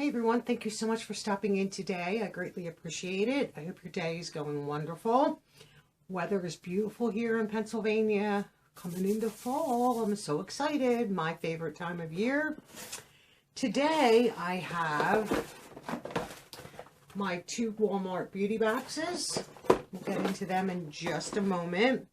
Hi everyone, thank you so much for stopping in today. I greatly appreciate it. I hope your day is going wonderful. Weather is beautiful here in Pennsylvania. Coming into fall, I'm so excited. My favorite time of year. Today I have my 2 Walmart beauty boxes. We'll get into them in just a moment.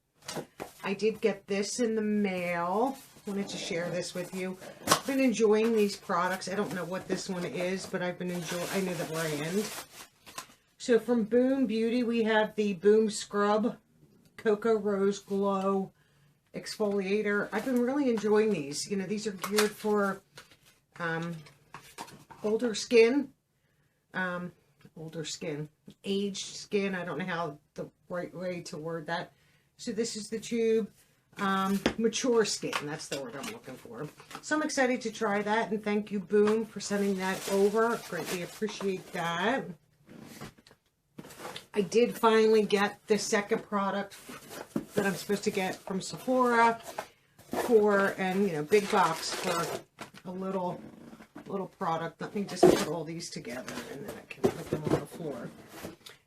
I did get this in the mail. Wanted to share this with you. I've been enjoying these products. I don't know what this one is, but I've been enjoying. I know the brand. So from Boom Beauty, we have the Boom Scrub Cocoa Rose Glow Exfoliator. I've been really enjoying these. You know, these are geared for older skin, aged skin. I don't know how the right way to word that. So this is the tube. Mature skin, that's the word I'm looking for. So I'm excited to try that, and thank you, Boom, for sending that over. Greatly appreciate that. I did finally get the second product that I'm supposed to get from Sephora and you know, big box for a little product. Let me just put all these together and then I can put them on the floor.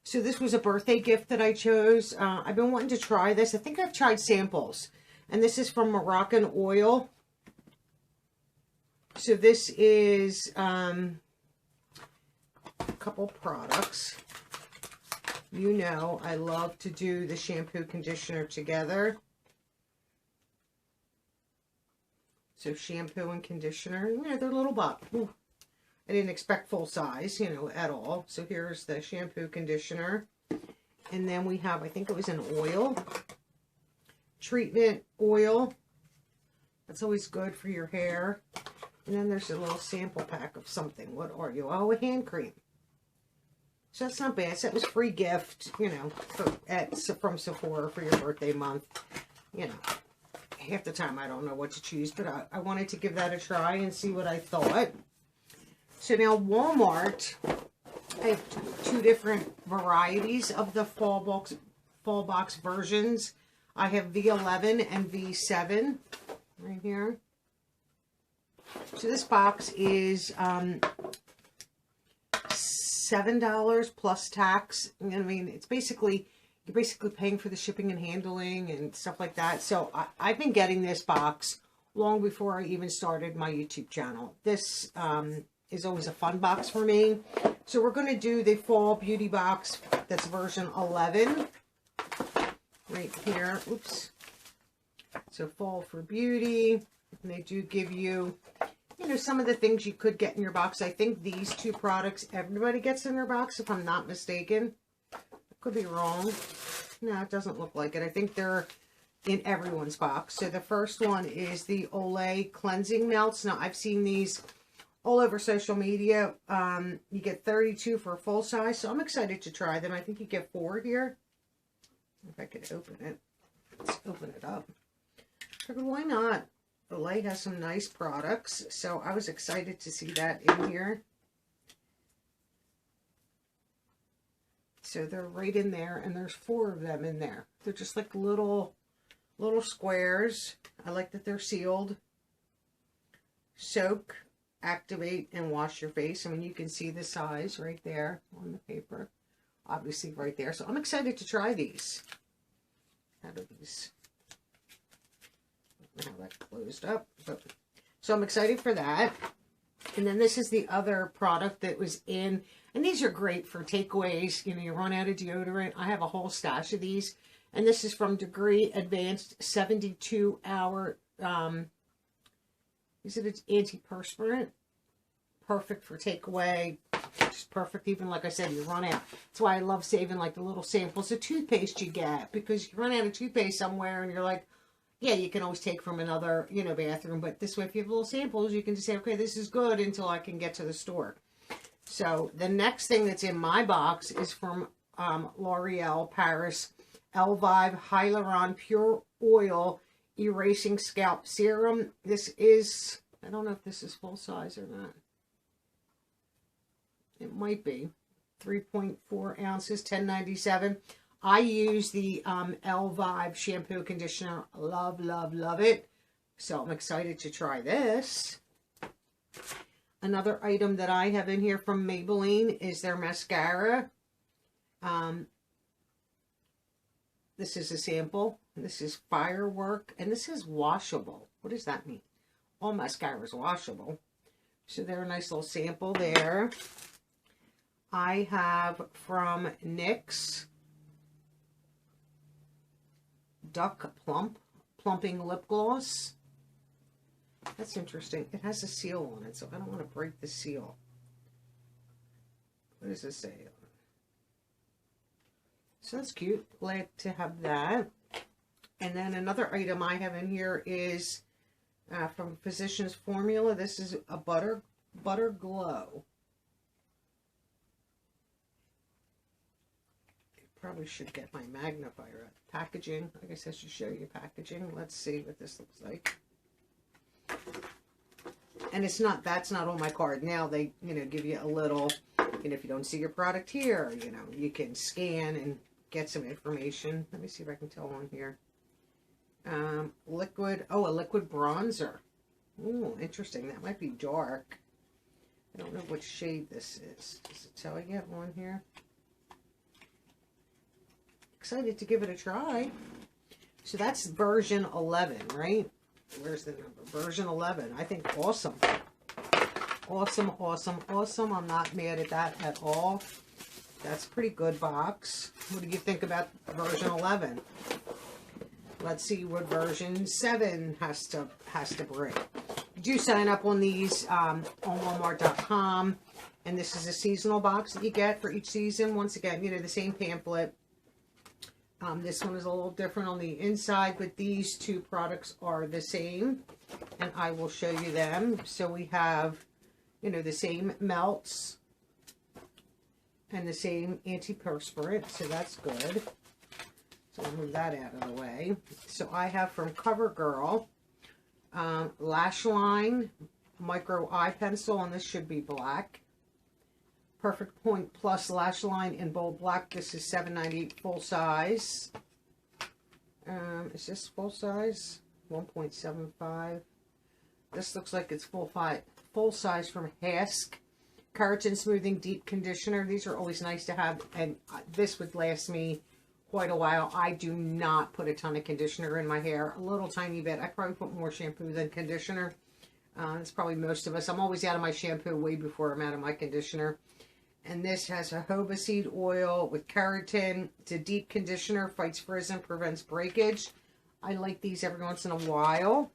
So this was a birthday gift that I chose. I've been wanting to try this. I think I've tried samples. And this is from Moroccan Oil. So this is a couple products. You know I love to do the shampoo conditioner together. So shampoo and conditioner, you know, they're little box. I didn't expect full size, you know, at all. So here's the shampoo conditioner. And then we have, I think it was an oil. Treatment oil. That's always good for your hair. And then there's a little sample pack of something. What are you? Oh, a hand cream. So that's not bad. So that was free gift, you know, from Sephora for your birthday month. You know, half the time I don't know what to choose, but I wanted to give that a try and see what I thought. So now Walmart, I have 2 different varieties of the fall box versions. I have V11 and V7 right here. So this box is $7 plus tax. I mean, it's basically, you're basically paying for the shipping and handling and stuff like that. So I've been getting this box long before I even started my YouTube channel. This is always a fun box for me. So we're going to do the fall beauty box. That's version 11. Right here. Oops. So fall for beauty. And they do give you, you know, some of the things you could get in your box. I think these 2 products everybody gets in their box, if I'm not mistaken. I could be wrong. No, it doesn't look like it. I think they're in everyone's box. So the first one is the Olay Cleansing Melts. Now, I've seen these all over social media. You get 32 for a full size. So I'm excited to try them. I think you get 4 here. If I could open it. Let's open it up. Figured, why not? Olay has some nice products. So I was excited to see that in here. So they're right in there. And there's 4 of them in there. They're just like little squares. I like that they're sealed. Soak, activate, and wash your face. I mean, you can see the size right there on the paper. Obviously right there. So I'm excited to try these. How do these? I don't know how that closed up. So I'm excited for that. And then this is the other product that was in. And these are great for takeaways. You know, you run out of deodorant. I have a whole stash of these. And this is from Degree Advanced 72-hour. Is it an antiperspirant? Perfect for takeaway. Just perfect. Even like I said, you run out. That's why I love saving like the little samples of toothpaste you get, because you run out of toothpaste somewhere and you're like, yeah, you can always take from another, you know, bathroom. But this way, if you have little samples, you can just say, okay, this is good until I can get to the store. So the next thing that's in my box is from L'Oreal Paris Elvive Hyaluron Pure Oil Erasing Scalp Serum. This is, I don't know if this is full size or not. It might be 3.4 ounces, $10.97. I use the Elvive shampoo conditioner. Love, love, love it. So I'm excited to try this. Another item that I have in here from Maybelline is their mascara. This is a sample. This is Firework, and this is washable. What does that mean? All mascara is washable. So they're a nice little sample there. I have from NYX Duck Plumping Lip Gloss. That's interesting. It has a seal on it, so I don't want to break the seal. What does this say? So that's cute. Glad to have that. And then another item I have in here is from Physicians Formula. This is a Butter Glow. Probably should get my magnifier out. Packaging. I guess I should show you packaging. Let's see what this looks like. And it's not, that's not on my card. Now they, give you a little, if you don't see your product here, you can scan and get some information. Let me see if I can tell on here. A liquid bronzer. Ooh, interesting. That might be dark. I don't know what shade this is. Does it tell you on here? Excited to give it a try. So that's version 11, right? Where's the number? Version 11. I think awesome. Awesome, awesome, awesome. I'm not mad at that at all. That's a pretty good box. What do you think about version 11? Let's see what version 7 has to bring. Do sign up on these on Walmart.com, and this is a seasonal box that you get for each season. Once again, the same pamphlet. This one is a little different on the inside, but these two products are the same, and I will show you them. So we have, the same melts and the same antiperspirant, so that's good. So I'll move that out of the way. So I have from CoverGirl, Lash Line Micro Eye Pencil, and this should be black. Perfect Point Plus Lash Line in bold black. This is $7.98 full size. Is this full size? 1.75. This looks like it's full size from Hask. Keratin Smoothing Deep Conditioner. These are always nice to have, and this would last me quite a while. I do not put a ton of conditioner in my hair. A little tiny bit. I probably put more shampoo than conditioner. That's probably most of us. I'm always out of my shampoo way before I'm out of my conditioner. And this has a jojoba seed oil with keratin. It's a deep conditioner, fights frizz and prevents breakage. I like these every once in a while.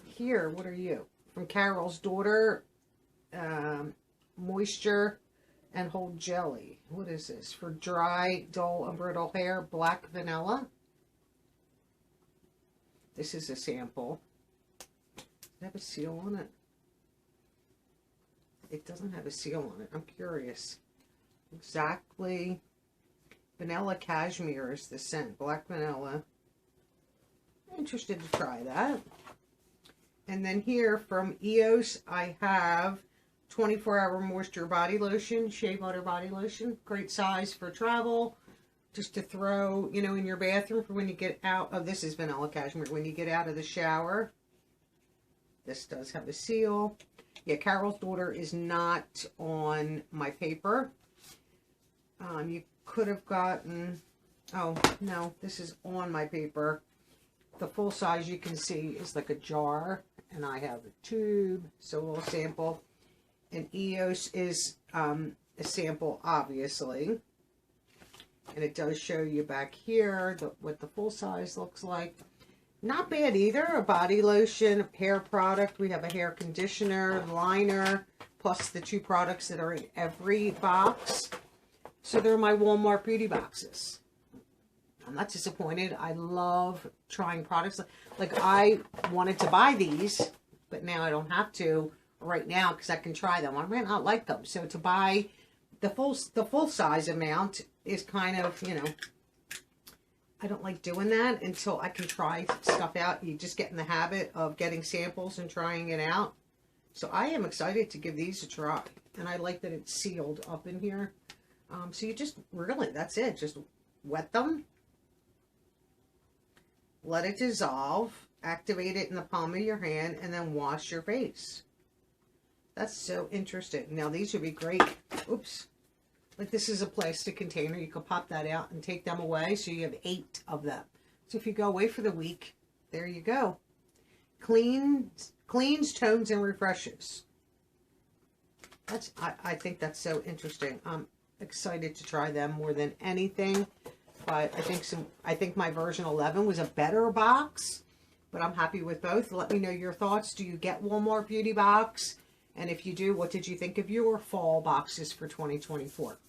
Here, what are you? From Carol's Daughter, Moisture and Hold Jelly. What is this? For dry, dull, and brittle hair, black vanilla. This is a sample. Does it have a seal on it? It doesn't have a seal on it. I'm curious. Exactly. Vanilla Cashmere is the scent. Black vanilla. I'm interested to try that. And then here from EOS, I have 24-hour moisture body lotion, shea butter body lotion. Great size for travel. Just to throw, in your bathroom for when you get out. Oh, this is Vanilla Cashmere. When you get out of the shower. This does have a seal. Yeah, Carol's Daughter is not on my paper. You could have gotten, oh, no, this is on my paper. The full size you can see is like a jar, and I have a tube, so we'll sample. And EOS is a sample, obviously. And it does show you back here what the full size looks like. Not bad either. A body lotion, hair product. We have a hair conditioner, liner, plus the two products that are in every box. So they're my Walmart beauty boxes. I'm not disappointed. I love trying products. Like I wanted to buy these, but now I don't have to right now because I can try them. I might not like them. So to buy the full size amount is kind of, I don't like doing that until I can try stuff out. You just get in the habit of getting samples and trying it out. So I am excited to give these a try. And I like that it's sealed up in here. So you just really, that's it. Just wet them. Let it dissolve. Activate it in the palm of your hand. And then wash your face. That's so interesting. Now these would be great. Oops. Like this is a plastic container. You can pop that out and take them away. So you have 8 of them. So if you go away for the week, there you go. Cleans, tones, and refreshes. I think that's so interesting. I'm excited to try them more than anything. But I think my version 11 was a better box. But I'm happy with both. Let me know your thoughts. Do you get Walmart Beauty Box? And if you do, what did you think of your fall boxes for 2024?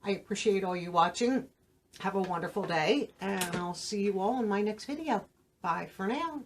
I appreciate all you watching. Have a wonderful day, and I'll see you all in my next video. Bye for now.